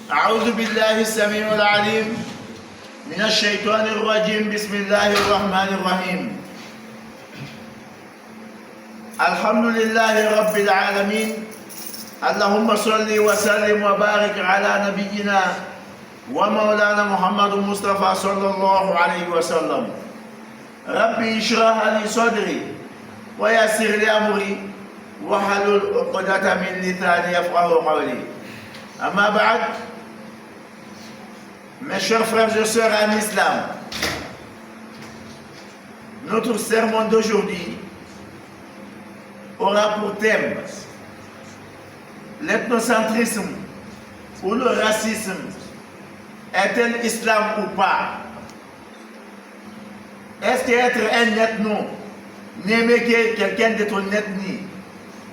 أعوذ بالله السميع العليم من الشيطان الرجيم بسم الله الرحمن الرحيم الحمد لله رب العالمين اللهم صل وسلم وبارك على نبينا ومولانا محمد مصطفى صلى الله عليه وسلم ربي اشرح لي صدري ويسر لي أمري واحلل عقدة من لساني يفقهوا قولي أما بعد. Mes chers frères et sœurs en islam, notre sermon d'aujourd'hui aura pour thème l'ethnocentrisme ou le racisme. Est-il islam ou pas? Est-ce qu'être un ethno, n'aimer que quelqu'un de ton ethnie,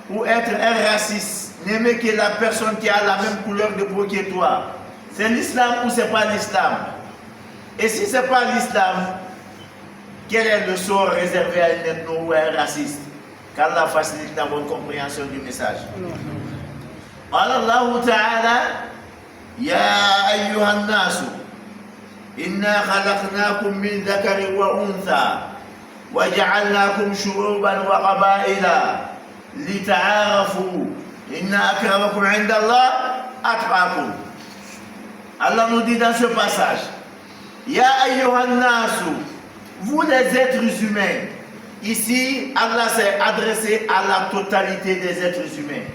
ou être un raciste, n'aimer que la personne qui a la même couleur de peau que toi, c'est l'islam ou c'est pas l'islam? Et si c'est pas l'islam, quel est le sort réservé à un ethno ou à un raciste? Qu'Allah facilite la bonne compréhension du message. Allah Ta'ala, Ya ayyuhan nasu, inna khalaqnakum min dhakarin wa untha, wa ja'alnakum shu'uban wa qabaila, lita'arafu, inna akramakum 'inda Allah atqakum. Allah nous dit dans ce passage, Ya ayyuhan nasu, vous les êtres humains. Ici, Allah s'est adressé à la totalité des êtres humains.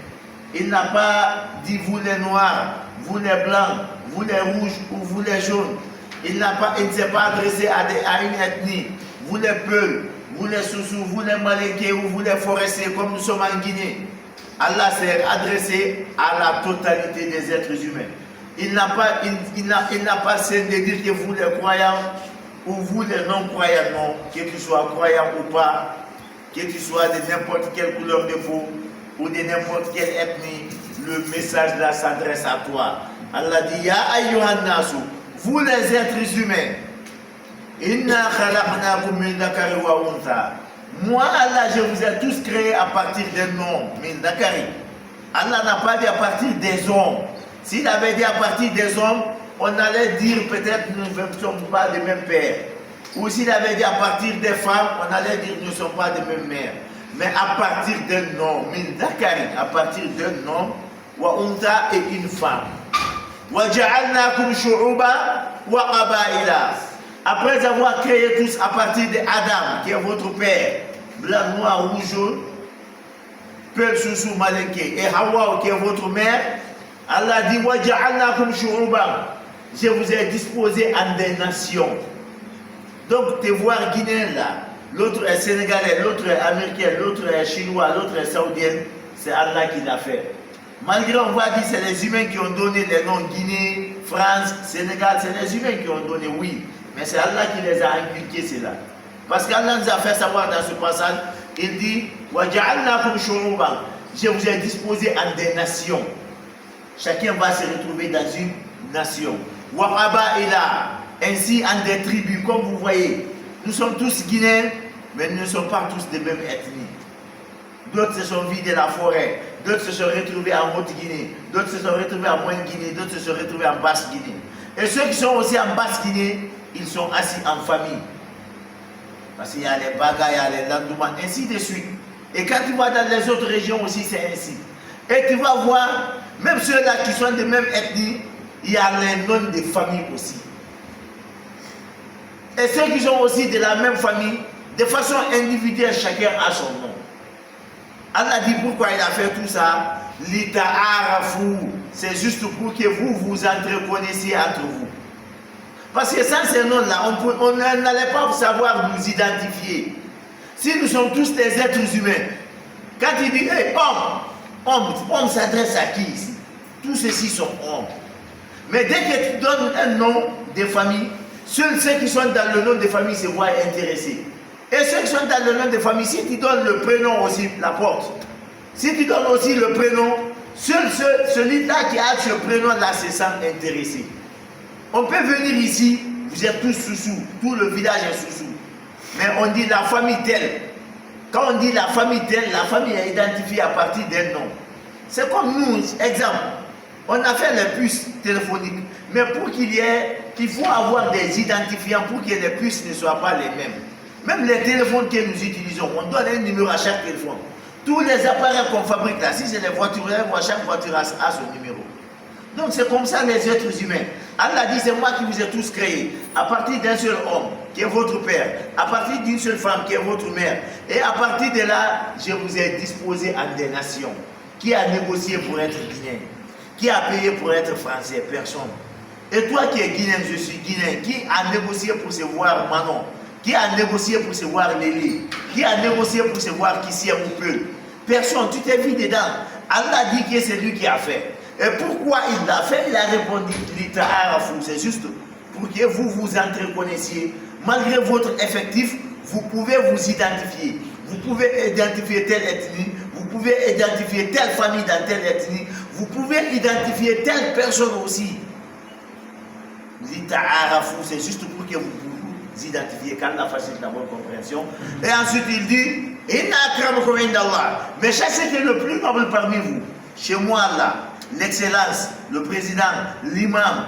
Il n'a pas dit vous les noirs, vous les blancs, vous les rouges ou vous les jaunes. Il ne s'est pas adressé à une ethnie. Vous les Peuls, vous les Soussous, vous les Malinké ou vous les Forestiers comme nous sommes en Guinée. Allah s'est adressé à la totalité des êtres humains. Il n'a pas cessé de dire que vous les croyants ou vous les non-croyants, non, que tu sois croyant ou pas, que tu sois de n'importe quelle couleur de peau ou de n'importe quelle ethnie, le message là s'adresse à toi. Allah dit, Ya ayyuhan nasu, vous les êtres humains, inna khalaqnakum min dhakarin wa untha. Moi, Allah, je vous ai tous créés à partir d'un homme, min dhakari. Allah n'a pas dit à partir des hommes. S'il avait dit à partir des hommes, on allait dire peut-être nous ne sommes pas de même père. Ou s'il avait dit à partir des femmes, on allait dire nous ne sommes pas de même mère. Mais à partir d'un homme, min dhakari, à partir d'un homme, wa untha et une femme. Wa ja'alnakum shu'uba wa qabaila. Après avoir créé tous à partir d'Adam, qui est votre père, blanc, noir, rouge, jaune, Peul, Soussou, Malinké, et Hawa, qui est votre mère, Allah dit, wa ja'alnakum shu'uba. Je vous ai disposé en des nations. Donc, te voir guinéen là, l'autre est sénégalais, l'autre est américain, l'autre est chinois, l'autre est saoudien, c'est Allah qui l'a fait. Malgré, on va dire, c'est les humains qui ont donné les noms Guinée, France, Sénégal, c'est les humains qui ont donné, oui. Mais c'est Allah qui les a inculqués, cela. Parce qu'Allah nous a fait savoir dans ce passage, il dit, wa ja'alnakum shu'uban. Je vous ai disposé en des nations. Chacun va se retrouver dans une nation. Wa qabaila, ainsi en des tribus, comme vous voyez. Nous sommes tous Guinéens, mais nous ne sommes pas tous de même ethnie. D'autres se sont vidés de la forêt, d'autres se sont retrouvés en Haute-Guinée, d'autres se sont retrouvés en Moyenne-Guinée, d'autres se sont retrouvés en Basse-Guinée. Et ceux qui sont aussi en Basse-Guinée, ils sont assis en famille. Parce qu'il y a les Baga, il y a les Landouma, ainsi de suite. Et quand tu vas dans les autres régions aussi, c'est ainsi. Et tu vas voir, même ceux-là qui sont de même ethnie, il y a les noms de famille aussi. Et ceux qui sont aussi de la même famille, de façon individuelle, chacun a son nom. Allah dit pourquoi il a fait tout ça. Lita'arafu, c'est juste pour que vous vous entreconnaissiez entre vous. Parce que sans ces noms-là, on n'allait pas savoir nous identifier. Si nous sommes tous des êtres humains, quand il dit hey, homme s'adresse à qui ici? Tous ceux-ci sont hommes. Mais dès que tu donnes un nom de famille, seuls ceux qui sont dans le nom de famille se voient intéressés. Et ceux qui sont dans le nom de famille, si tu donnes le prénom aussi, la porte. Si tu donnes aussi le prénom, seul celui-là qui a ce prénom-là se sent intéressé. On peut venir ici, vous êtes tous Soussou, tout le village est Soussou. Mais on dit la famille telle. Quand on dit la famille telle, la famille est identifiée à partir d'un nom. C'est comme nous, exemple. On a fait les puces téléphoniques, mais pour qu'il faut avoir des identifiants pour que les puces ne soient pas les mêmes. Même les téléphones que nous utilisons, on donne un numéro à chaque téléphone. Tous les appareils qu'on fabrique là, si c'est les voitures, chaque voiture a son numéro. Donc c'est comme ça les êtres humains. Allah dit, c'est moi qui vous ai tous créés, à partir d'un seul homme, qui est votre père, à partir d'une seule femme, qui est votre mère. Et à partir de là, je vous ai disposé en des nations. Qui a négocié pour être guinéen? Qui a payé pour être français? Personne. Et toi qui es guinéen, je suis guinéen. Qui a négocié pour se voir Manon? Qui a négocié pour se voir Lélé? Qui a négocié pour se voir Kissia ou peu? Personne. Tu t'es vu dedans. Allah dit que c'est lui qui a fait. Et pourquoi il l'a fait? Il a répondu, c'est juste pour que vous vous entreconnaissiez. Malgré votre effectif, vous pouvez vous identifier. Vous pouvez identifier telle ethnie, vous pouvez identifier telle famille dans telle ethnie, vous pouvez identifier telle personne aussi. C'est juste pour que vous vous identifiez, qu'Allah facilite la bonne compréhension. Et ensuite il dit, mais chassez qui est le plus noble parmi vous. Chez moi, Allah, l'excellence, le président, l'imam,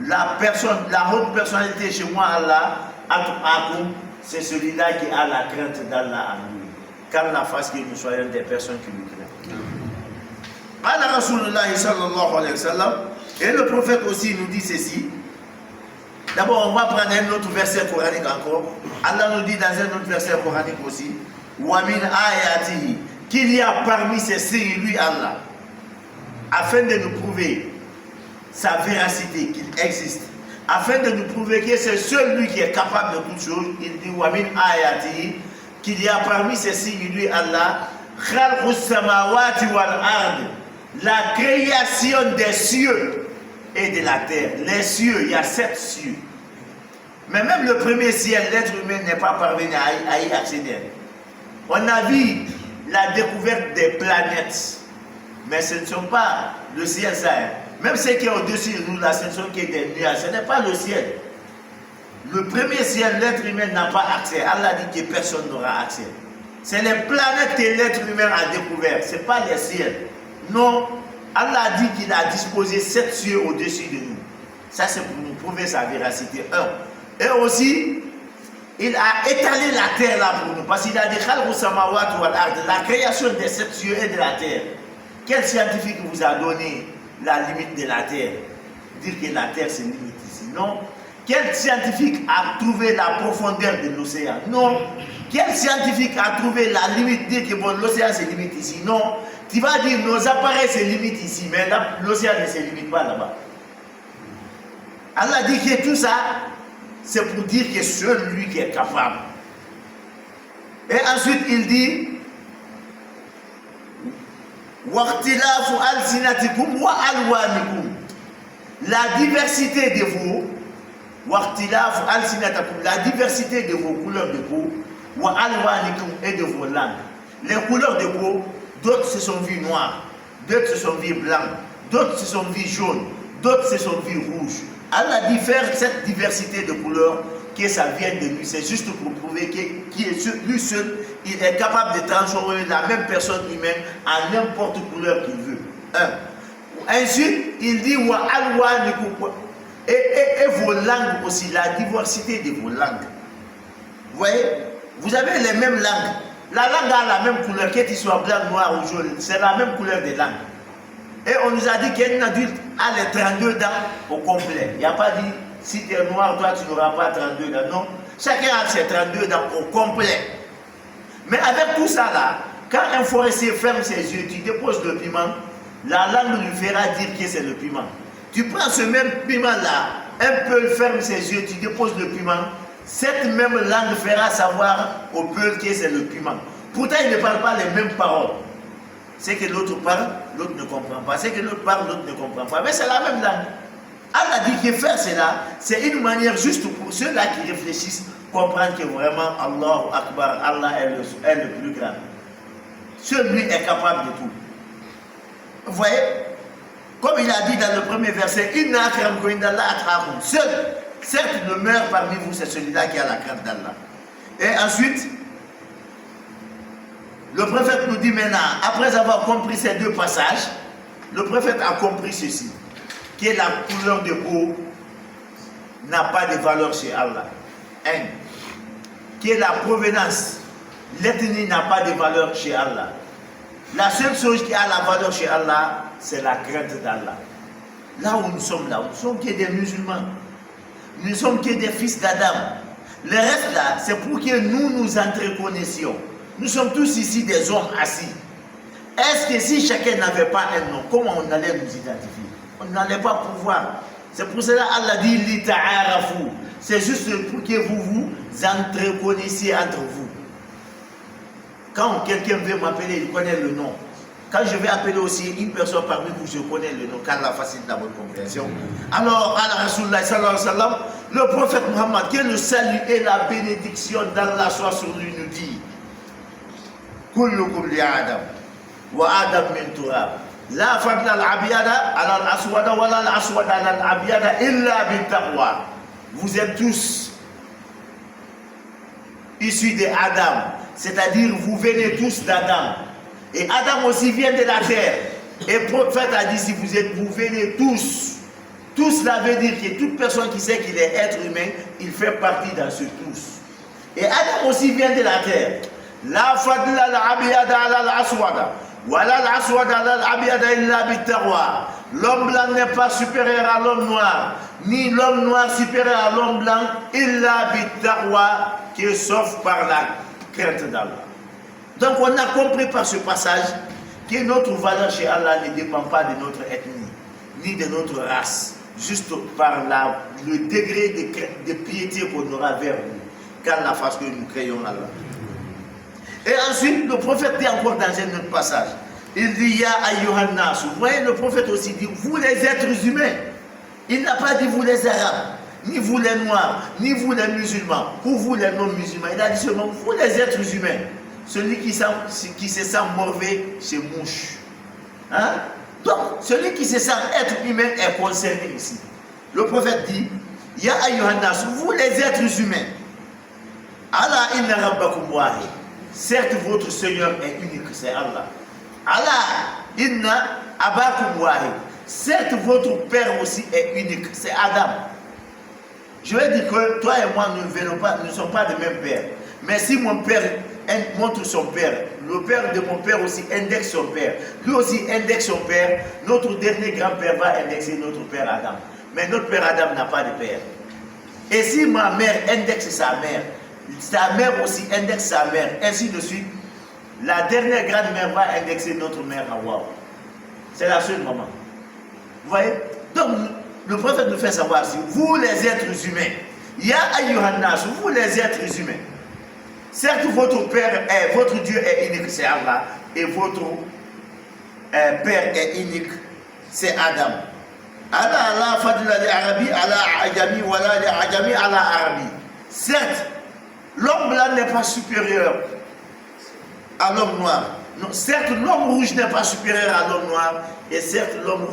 la personne, la haute personnalité chez moi, Allah, c'est celui-là qui a la crainte d'Allah en lui. Qu'Allah fasse que nous soyons des personnes qui lui craignent. Allah Rasulullah sallallahu alayhi wa sallam, et le prophète aussi nous dit ceci. D'abord, on va prendre un autre verset coranique encore. Allah nous dit dans un autre verset coranique aussi, wa min ayatihi, qu'il y a parmi ces signes, lui Allah, afin de nous prouver sa véracité, qu'il existe, afin de nous prouver que c'est seul lui qui est capable de toutes choses. Il dit wa min ayatihi, qu'il y a parmi ces signes, lui Allah, khalqus samawati wal ard, la création des cieux et de la terre. Les cieux, il y a 7 cieux. Mais même le premier ciel, l'être humain n'est pas parvenu à y accéder. On a vu la découverte des planètes, mais ce ne sont pas le ciel, ça. Même ce qui est au-dessus de nous, là, ce ne sont que des nuages. Ce n'est pas le ciel. Le premier ciel, l'être humain n'a pas accès. Allah dit que personne n'aura accès. C'est les planètes que l'être humain a découvertes. Ce n'est pas les ciels. Non, Allah dit qu'il a disposé 7 cieux au-dessus de nous. Ça, c'est pour nous prouver sa véracité. Et aussi, il a étalé la terre là pour nous. Parce qu'il a dit la création des 7 cieux et de la terre. Quel scientifique vous a donné la limite de la terre? Dire que la terre c'est limite ici. Non. Quel scientifique a trouvé la profondeur de l'océan? Non. Quel scientifique a trouvé la limite? Dire que bon, l'océan c'est limite ici? Non. Tu vas dire nos appareils c'est limite ici, mais l'océan ne se limite pas là-bas. Allah dit que tout ça, c'est pour dire que seul lui qui est capable. Et ensuite il dit, la diversité de vos couleurs de peau et de vos langues. Les couleurs de peau, d'autres se sont vues noires, d'autres se sont vues blancs, d'autres se sont vues jaunes, d'autres se sont vues rouges. Allah dit faire cette diversité de couleurs, que ça vient de lui. C'est juste pour prouver que lui seul, il est capable de transformer la même personne humaine en n'importe couleur qu'il veut. Ensuite, il dit et vos langues aussi, la diversité de vos langues. Vous voyez, vous avez les mêmes langues. La langue a la même couleur, que tu sois blanc, noir ou jaune, c'est la même couleur des langues. Et on nous a dit qu'un adulte a les 32 dents au complet. Il n'y a pas dit, si tu es noir, toi tu n'auras pas 32 dents. Non, chacun a ses 32 dents au complet. Mais avec tout ça là, quand un forestier ferme ses yeux, tu déposes le piment, la langue lui fera dire que c'est le piment. Tu prends ce même piment là, un peul ferme ses yeux, tu déposes le piment, cette même langue fera savoir au peul que c'est le piment. Pourtant il ne parle pas les mêmes paroles. C'est que l'autre parle, l'autre ne comprend pas. C'est que l'autre parle, l'autre ne comprend pas. Mais c'est la même langue. Allah dit que faire cela, c'est une manière juste pour ceux-là qui réfléchissent, comprendre que vraiment Allahu Akbar, Allah est le plus grand. Celui est capable de tout. Vous voyez, comme il a dit dans le premier verset, seul, certes le meilleur parmi vous, c'est celui-là qui a la crainte d'Allah. Et ensuite, le prophète nous dit maintenant, après avoir compris ces deux passages, le prophète a compris ceci. que la couleur de peau n'a pas de valeur chez Allah. Un, que la provenance, l'ethnie n'a pas de valeur chez Allah. La seule chose qui a la valeur chez Allah, c'est la crainte d'Allah. Là où nous sommes là, nous ne sommes que des musulmans. Nous ne sommes que des fils d'Adam. Le reste là, c'est pour que nous nous entreconnaisions. Nous sommes tous ici des hommes assis. Est-ce que si chacun n'avait pas un nom, comment on allait nous identifier? On n'allait pas pouvoir. C'est pour cela Allah dit li ta'arafu. C'est juste pour que vous vous entreconnaissiez entre vous. Quand quelqu'un veut m'appeler, il connaît le nom. Quand je vais appeler aussi une personne parmi vous, je connais le nom, qu'Allah facilite la bonne compréhension. Alors, Allah Rasulullah sallallahu alayhi wa sallam, le prophète Muhammad, que le salut et la bénédiction d'Allah soient sur lui, nous dit Kullukum li Adam, wa Adam min turab. La fadla al-abiyada ala al-aswada wa la al-aswada ala al-abiyada illa bit-taqwa. Vous êtes tous issus d'Adam, c'est-à-dire vous venez tous d'Adam. Et Adam aussi vient de la terre. Et le prophète a dit, si vous venez tous. Tous, cela veut dire que toute personne qui sait qu'il est être humain, il fait partie dans ce tous. Et Adam aussi vient de la terre. La fadla al-abiyada ala al-aswada. Wala al-aswada ala al-abiyada illa bit-taqwa. L'homme blanc n'est pas supérieur à l'homme noir, ni l'homme noir supérieur à l'homme blanc, illa bit-taqwa, qui est sauf par la crainte d'Allah. Donc on a compris par ce passage que notre valeur chez Allah ne dépend pas de notre ethnie, ni de notre race, juste par le degré de piété qu'on aura vers nous, qu'Allah fasse que nous créons Allah. Et ensuite, le prophète dit encore dans un autre passage, il dit Ya ayyuhan nas. Vous voyez, le prophète aussi dit, vous les êtres humains. Il n'a pas dit vous les arabes, ni vous les noirs, ni vous les musulmans, ou vous les non-musulmans. Il a dit seulement vous les êtres humains. Celui qui se sent mauvais, c'est mouche. Hein? Donc, celui qui se sent être humain est concerné ici. Le prophète dit, Ya ayyuhan nas, vous les êtres humains, Allah inna rabbakum wahid. Certes, votre Seigneur est unique, c'est Allah. Allah inna abakum wahid. Certes, votre Père aussi est unique, c'est Adam. Je vais dire que toi et moi, nous ne sommes pas de même Père. Mais si mon Père montre son Père, le Père de mon Père aussi indexe son Père, lui aussi indexe son Père, notre dernier grand-père va indexer notre Père Adam. Mais notre Père Adam n'a pas de Père. Et si ma mère indexe sa mère aussi indexe sa mère, ainsi de suite, la dernière grand-mère va indexer notre mère Hawa. C'est la seule maman. Vous voyez? Donc, le prophète nous fait savoir si vous les êtres humains, Ya ayyuhan nas, vous les êtres humains, certes votre Père votre Dieu est unique, c'est Allah, et votre Père est unique, c'est Adam. Allah la fadla li arabi ala ajami wala li ajami ala arabi. Certes, l'homme blanc n'est pas supérieur à l'homme noir. Non, certes, l'homme rouge n'est pas supérieur à l'homme noir, et certes, l'homme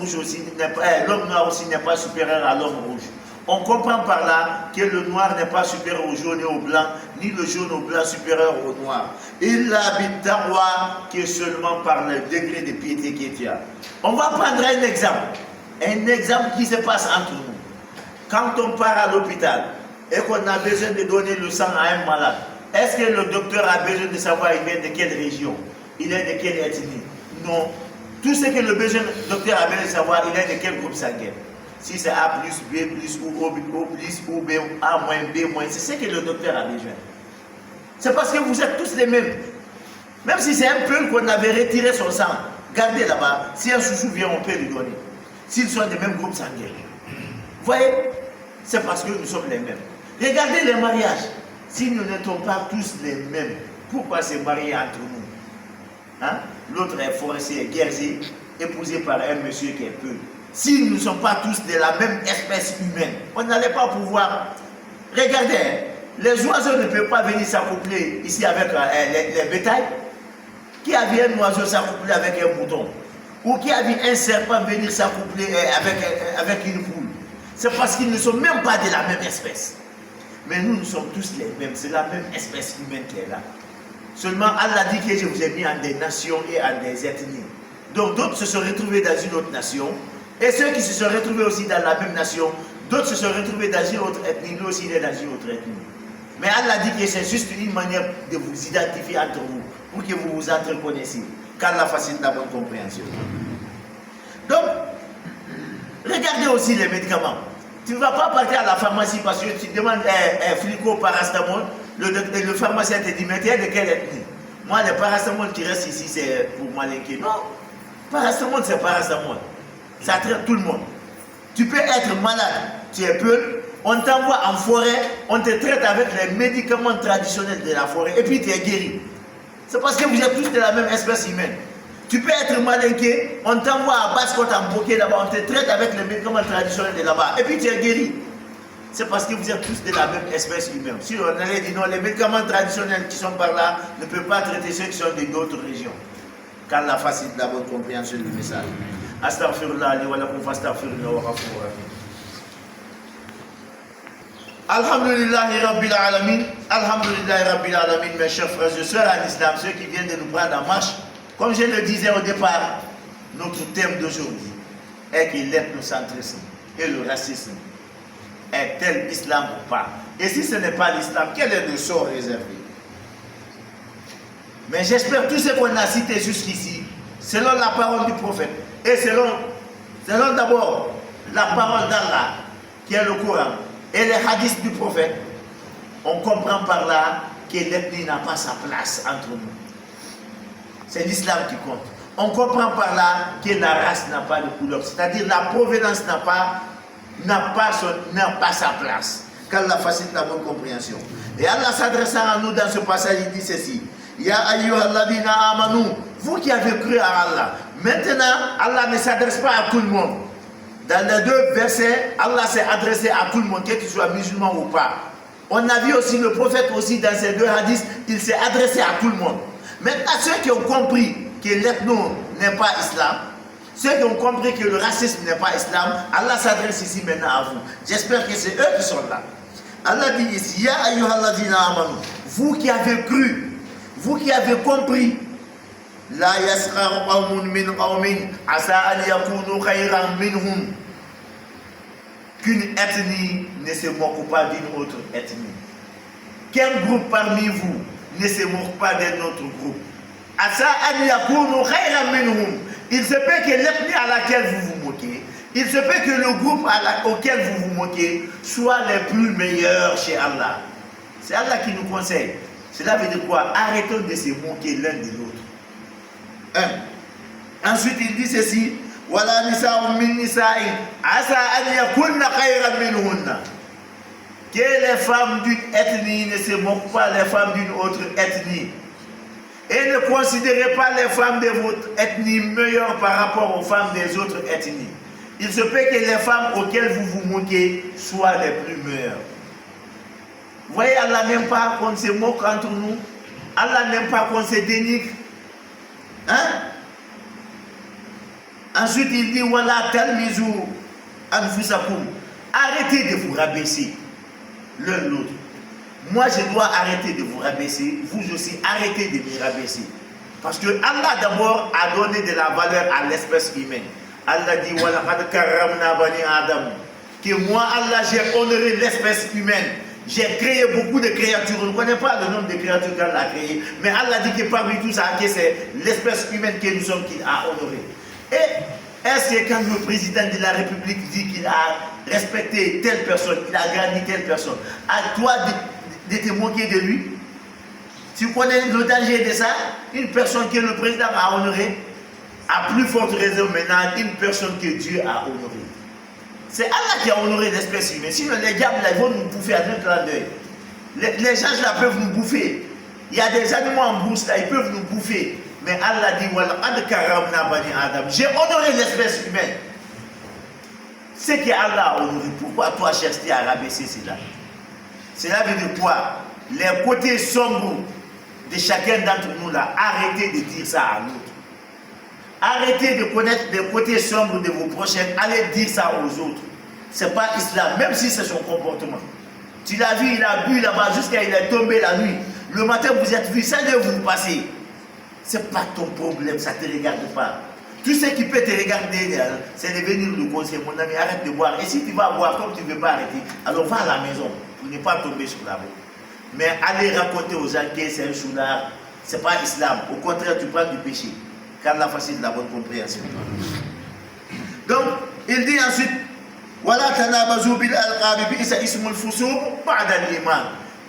noir aussi n'est pas supérieur à l'homme rouge. On comprend par là que le noir n'est pas supérieur au jaune et au blanc, ni le jaune au blanc supérieur au noir. Il habite d'Arwa que seulement par le degré de piété qu'il y a. On va prendre un exemple qui se passe entre nous. Quand on part à l'hôpital et qu'on a besoin de donner le sang à un malade, est-ce que le docteur a besoin de savoir il vient de quelle région, il est de quelle ethnie? Non. Tout ce que le docteur a besoin de savoir, il est de quel groupe sanguin. Si c'est A plus, B plus, ou O plus, ou B, A moins, B moins, c'est ce que le docteur a besoin. C'est parce que vous êtes tous les mêmes. Même si c'est un peu qu'on avait retiré son sang, gardez là-bas. Si un chouchou vient, on peut lui donner. S'ils sont des mêmes groupes sanguins. Vous voyez? C'est parce que nous sommes les mêmes. Regardez les mariages. Si nous n'étions pas tous les mêmes, pourquoi se marier entre nous? Hein? L'autre est forestier, guerrier, épousé par un monsieur qui est peu. Si nous ne sommes pas tous de la même espèce humaine, on n'allait pas pouvoir. Regardez, hein, les oiseaux ne peuvent pas venir s'accoupler ici avec les bétails. Qui a vu un oiseau s'accoupler avec un mouton? Ou qui a vu un serpent venir s'accoupler avec une poule? C'est parce qu'ils ne sont même pas de la même espèce. Mais nous sommes tous les mêmes, c'est la même espèce humaine qui est là. Seulement Allah dit que je vous ai mis en des nations et en des ethnies. Donc d'autres se sont retrouvés dans une autre nation, Et ceux qui se sont retrouvés aussi dans la même nation, d'autres se sont retrouvés dans une autre ethnie, lui aussi il est dans une autre ethnie. Mais Allah dit que c'est juste une manière de vous identifier entre vous, pour que vous vous entreconnaissiez, qu'Allah facilite la bonne compréhension. Donc, regardez aussi les médicaments. Tu ne vas pas partir à la pharmacie parce que tu demandes un flico paracétamol, le pharmacien te dit, mais tu es de quelle ethnie? Moi, le paracétamol qui reste ici, c'est pour malinquer. Non, paracétamol, c'est paracétamol. Ça traite tout le monde. Tu peux être malade, tu es peu, on t'envoie en forêt, on te traite avec les médicaments traditionnels de la forêt et puis tu es guéri. C'est parce que vous êtes tous de la même espèce humaine. Tu peux être malinqué, on t'envoie à Basse-Côte en bouquet là-bas, on te traite avec les médicaments traditionnels de là-bas et puis tu es guéri. C'est parce que vous êtes tous de la même espèce humaine. Si on allait dire non, les médicaments traditionnels qui sont par là ne peuvent pas traiter ceux qui sont d'autres régions. Qu'Allah facilite la bonne compréhension du message. Astaghfirullah li wa lakum fastaghfiruhu wa ghafurur rahim. Alhamdulillahi Rabbil Alamin. Alhamdulillahi Rabbil Alamin, mes chers frères et sœurs en islam, ceux qui viennent de nous prendre en marche. Comme je le disais au départ, notre thème d'aujourd'hui est que l'ethnocentrisme et le racisme est-elle islam ou pas? Et si ce n'est pas l'islam, quel est le sort réservé? Mais j'espère tout ce qu'on a cité jusqu'ici, selon la parole du prophète, et selon d'abord la parole d'Allah, qui est le Coran, et les hadiths du prophète, on comprend par là que l'ethnie n'a pas sa place entre nous. C'est l'islam qui compte. On comprend par là que la race n'a pas de couleur, c'est-à-dire la provenance n'a pas sa place. Qu'Allah facilite la bonne compréhension. Et Allah s'adressant à nous dans ce passage, il dit ceci. Ya ayyuhalladhina amanu, vous qui avez cru à Allah. Maintenant, Allah ne s'adresse pas à tout le monde. Dans les deux versets, Allah s'est adressé à tout le monde, que tu sois musulman ou pas. On a vu aussi le prophète aussi dans ces deux hadiths, il s'est adressé à tout le monde. Maintenant, ceux qui ont compris que l'ethno n'est pas islam, ceux qui ont compris que le racisme n'est pas islam, Allah s'adresse ici maintenant à vous. J'espère que c'est eux qui sont là. Allah dit ici, Ya ayyuhalladhina amanu, vous qui avez cru, vous qui avez compris, La yaskhar qawmun min qawmin asa an yakunu khayran minhum, qu'une ethnie ne se moque pas d'une autre ethnie. Qu'un groupe parmi vous ne se moque pas d'un autre groupe. Asa an yakunu khayran minhum. Il se peut que l'ethnie à laquelle vous vous moquez, il se peut que le groupe auquel vous vous moquez soit les plus meilleurs chez Allah. C'est Allah qui nous conseille. Cela veut dire quoi? Arrêtons de se moquer l'un de l'autre. Ensuite, il dit ceci. Wala nisa'un min nisa'in asa an yakunna khayran minhunna. Que les femmes d'une ethnie ne se moquent pas les femmes d'une autre ethnie. Et ne considérez pas les femmes de votre ethnie meilleures par rapport aux femmes des autres ethnies. Il se peut que les femmes auxquelles vous vous moquez soient les plus meilleures. Vous voyez, Allah n'aime pas qu'on se moque entre nous. Allah n'aime pas qu'on se dénigre. Hein? Ensuite, il dit, Wala talmizu anfusakum. Arrêtez de vous rabaisser l'un l'autre. Moi, je dois arrêter de vous rabaisser. Vous aussi, arrêtez de me rabaisser. Parce que Allah d'abord a donné de la valeur à l'espèce humaine. Allah dit, Walaqad karramna bani Adam. Que moi, Allah, j'ai honoré l'espèce humaine. J'ai créé beaucoup de créatures. On ne connaît pas le nombre de créatures qu'Allah a créées. Mais Allah dit que parmi tout ça, que c'est l'espèce humaine que nous sommes qu'il a honoré. Et est-ce que quand le président de la République dit qu'il a respecté telle personne, il a grandi telle personne, à toi de te moquer de lui? Tu connais le danger de ça? Une personne que le président a honorée, à plus forte raison maintenant, une personne que Dieu a honorée. C'est Allah qui a honoré l'espèce humaine. Sinon les diables là, ils vont nous bouffer à un clin d'œil. Les gens là peuvent nous bouffer. Il y a des animaux en bourse là, ils peuvent nous bouffer. Mais Allah dit, Walaqad karramna bani Adam. J'ai honoré l'espèce humaine. C'est que Allah a honoré. Pourquoi toi cherches-tu à rabaisser cela? Cela veut dire quoi? Les côtés sombres de chacun d'entre nous là, arrêtez de dire ça à l'autre. Arrêtez de connaître les côtés sombres de vos prochains. Allez dire ça aux autres. Ce n'est pas islam, même si c'est son comportement. Tu l'as vu, il a bu là-bas jusqu'à il est tombé la nuit. Le matin, vous êtes vu, ça de vous passer. Ce n'est pas ton problème, ça ne te regarde pas. Tout ce qui peut te regarder, c'est de venir le conseiller. Mon ami, arrête de boire. Et si tu vas boire comme tu ne veux pas arrêter, alors va à la maison pour ne pas tomber sur la route. Mais aller raconter aux gens que c'est un choulard, ce n'est pas islam. Au contraire, tu prends du péché. Car la facile de la bonne compréhension. Donc, il dit ensuite, voilà,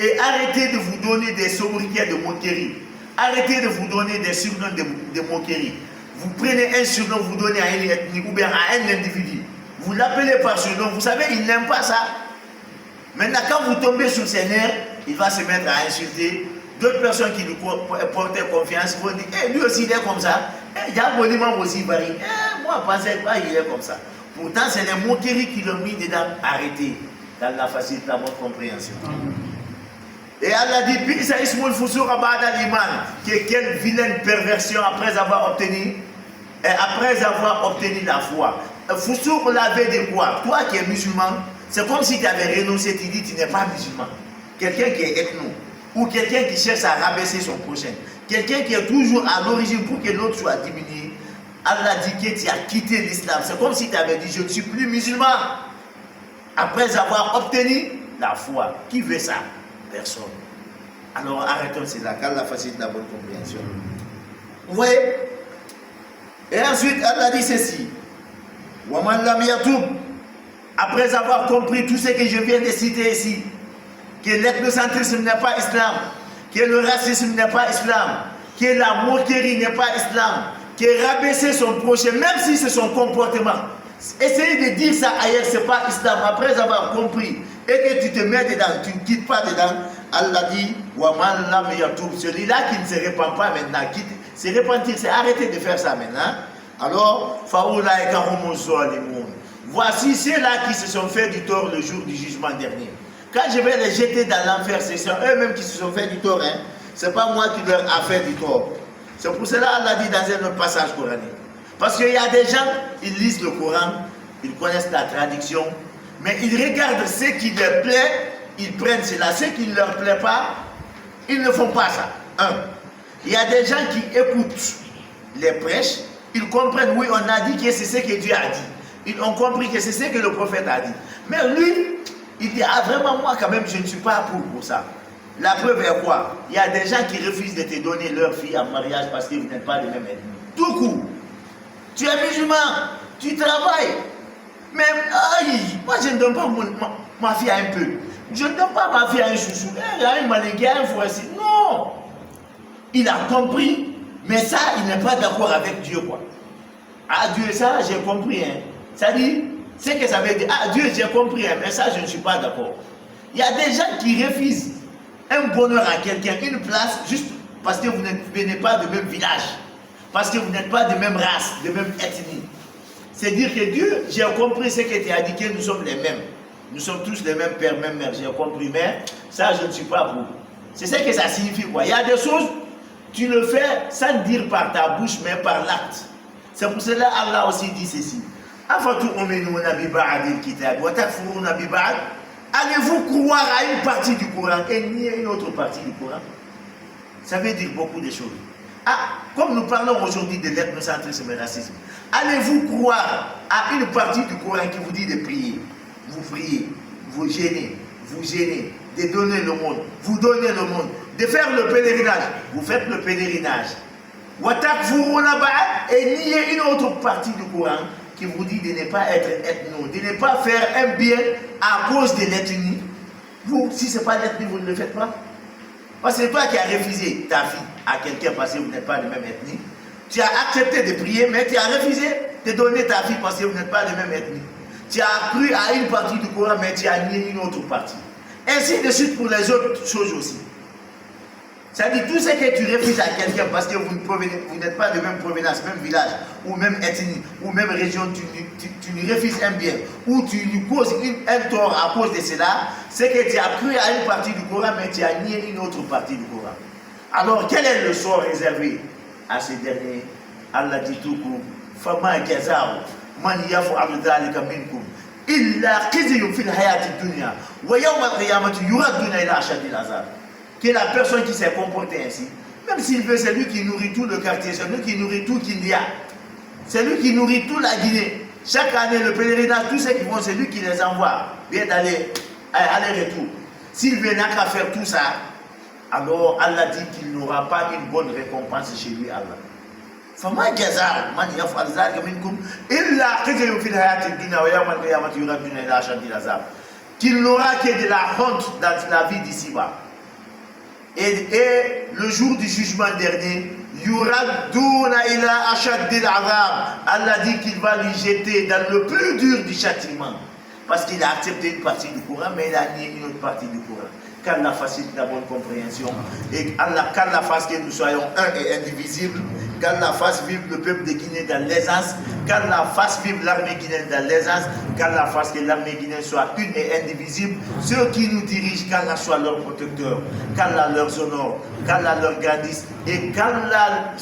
et arrêtez de vous donner des sobriquets de moquerie. Arrêtez de vous donner des surnoms de moquerie. Vous prenez un surnom, vous donnez à une ethnie ou bien à un individu. Vous l'appelez par surnom. Vous savez, il n'aime pas ça. Maintenant, quand vous tombez sur ses nerfs, il va se mettre à insulter. D'autres personnes qui lui portaient confiance vont dire, lui aussi il est comme ça. Il y a un monument aussi varie. Moi, je ne pensais pas qu'il est comme ça. Pourtant, c'est les moqueries qui l'ont mis dedans. Arrêtez. Dans la facilité de la bonne compréhension. Et Allah dit, quelle vilaine perversion après avoir obtenu la foi. Fousour l'avait de quoi? Toi qui es musulman, c'est comme si tu avais renoncé, tu dis tu n'es pas musulman. Quelqu'un qui est ethno, ou quelqu'un qui cherche à rabaisser son prochain, quelqu'un qui est toujours à l'origine pour que l'autre soit diminué. Allah dit que tu as quitté l'islam. C'est comme si tu avais dit je ne suis plus musulman. Après avoir obtenu la foi. Qui veut ça? Personne. Alors arrêtons cela, qu'Allah facilite la bonne compréhension. Vous voyez? Et ensuite, Allah dit ceci. Waman lam yatoub. Après avoir compris tout ce que je viens de citer ici, que l'ethnocentrisme n'est pas islam, que le racisme n'est pas islam, que la moquerie n'est pas islam, que rabaisser son prochain, même si c'est son comportement, essayer de dire ça ailleurs, ce n'est pas islam. Après avoir compris et que tu te mets dedans, tu ne quittes pas dedans, Allah dit, Waman lam yatoub. Celui-là qui ne se répand pas maintenant, qui se repentir, c'est arrêter de faire ça maintenant. Alors, voici ceux-là qui se sont fait du tort le jour du jugement dernier. Quand je vais les jeter dans l'enfer, ce sont eux-mêmes qui se sont fait du tort. Hein? Ce n'est pas moi qui leur a fait du tort. C'est pour cela Allah dit dans un autre passage coranique. Parce qu'il y a des gens, ils lisent le Coran, ils connaissent la traduction, mais ils regardent ce qui leur plaît, ils prennent cela. Ce qui ne leur plaît pas, ils ne font pas ça. Il y a des gens qui écoutent les prêches, ils comprennent, oui, on a dit que c'est ce que Dieu a dit. Ils ont compris que c'est ce que le prophète a dit. Mais lui, il dit, ah vraiment, moi quand même, je ne suis pas pour ça. La preuve est quoi? Il y a des gens qui refusent de te donner leur fille en mariage parce que vous n'êtes pas de même ethnie. Tout court. Tu es musulman, tu travailles. Mais, aïe, moi je ne donne pas ma fille à un peu. Je ne donne pas ma fille à un chouchou. À un malingui, à un forestier. Non. Il a compris, mais ça, il n'est pas d'accord avec Dieu, quoi. Ah, Dieu, ça, j'ai compris, hein. Ça dit, c'est que ça veut dire, ah, Dieu, j'ai compris, hein, mais ça, je ne suis pas d'accord. Il y a des gens qui refusent un bonheur à quelqu'un, une place, juste parce que vous ne venez pas de même village, parce que vous n'êtes pas de même race, de même ethnie. C'est dire que Dieu, j'ai compris ce que tu as dit, que nous sommes les mêmes. Nous sommes tous les mêmes pères, même mères, j'ai compris, mais ça, je ne suis pas pour. C'est ce que ça signifie, quoi. Il y a des choses, tu le fais sans dire par ta bouche, mais par l'acte. C'est pour cela Allah aussi dit ceci. Allez-vous croire à une partie du Coran et nier une autre partie du Coran? Ça veut dire beaucoup de choses. Ah, comme nous parlons aujourd'hui de l'ethnocentrisme et le racisme, allez-vous croire à une partie du Coran qui vous dit de prier? Vous priez, vous gênez, de donner le monde, vous donnez le monde, de faire le pèlerinage, vous faites le pèlerinage. Et nier une autre partie du Coran qui vous dit de ne pas être ethno, de ne pas faire un bien à cause de l'ethnie. Vous, si ce n'est pas l'ethnie, vous ne le faites pas. Parce que c'est toi qui as refusé ta fille à quelqu'un parce que vous n'êtes pas de même ethnie. Tu as accepté de prier, mais tu as refusé de donner ta fille parce que vous n'êtes pas de même ethnie. Tu as cru à une partie du Coran, mais tu as nié une autre partie. Ainsi de suite pour les autres choses aussi. C'est-à-dire tout ce que tu refuses à quelqu'un parce que vous n'êtes pas de même provenance, même village, ou même ethnie, ou même région, tu lui refuses un bien, ou tu lui causes un tort à cause de cela, c'est que tu as cru à une partie du Coran, mais tu as nié une autre partie du Coran. Alors quel est le sort réservé à ces derniers? Allah dit tout court, Fama Gazao, Man yaf'alu dhalika minkum, illa khizyun fil hayati dunya, wa yawm al-qiyamati yuradduna ila ashadil azab. Que la personne qui s'est comportée ainsi, même s'il veut, c'est lui qui nourrit tout le quartier, c'est lui qui nourrit tout qu'il y a. C'est lui qui nourrit toute la Guinée. Chaque année, le pèlerinage, tous ceux qui vont, c'est lui qui les envoie. Bien d'aller, aller-retour. S'il venait qu'à faire tout ça, alors Allah dit qu'il n'aura pas une bonne récompense chez lui, Allah. فما جزاء من يفعل ذلك منكم إلا خزي في الحياة الدنيا ويوم القيامة يردون إلى أشد العذاب. Qu'il n'aura que de la honte dans la vie d'ici-bas. Et le jour du jugement dernier, yuraddouna ila ashaddil azab. Allah dit qu'il va lui jeter dans le plus dur du châtiment. Parce qu'il a accepté une partie du Coran, mais il a nié une autre partie du Coran. Qu'Allah facilite la bonne compréhension. Et qu'Allah fasse que nous soyons un et indivisibles. Qu'Allah fasse vivre le peuple de Guinée dans l'aisance. Qu'Allah fasse vivre l'armée guinéenne dans l'aisance. Qu'Allah fasse que l'armée guinéenne soit une et indivisible. Ceux qui nous dirigent, qu'Allah soit leur protecteur. Qu'Allah leur honore. Qu'Allah leur grandisse. Et qu'Allah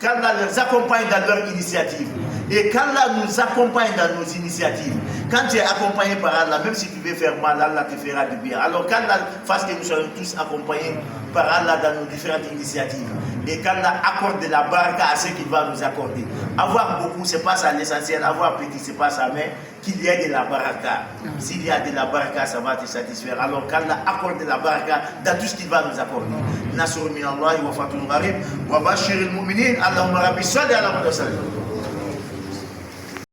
les accompagne dans leur initiative. Et qu'Allah nous accompagne dans nos initiatives. Quand tu es accompagné par Allah, même si tu veux faire mal, Allah te fera du bien. Alors qu'Allah fasse que nous soyons tous accompagnés par Allah dans nos différentes initiatives. Et qu'Allah accorde de la baraka à ce qu'il va nous accorder. Avoir beaucoup, c'est pas ça l'essentiel. Avoir petit, c'est pas ça. Mais qu'il y ait de la baraka. S'il y a de la baraka, ça va te satisfaire. Alors qu'Allah accorde de la baraka dans tout ce qu'il va nous accorder. Nasr min Allah wa fatul gharib wa bashir al-mu'minin. Allahumma rabbi salli ala Muhammad.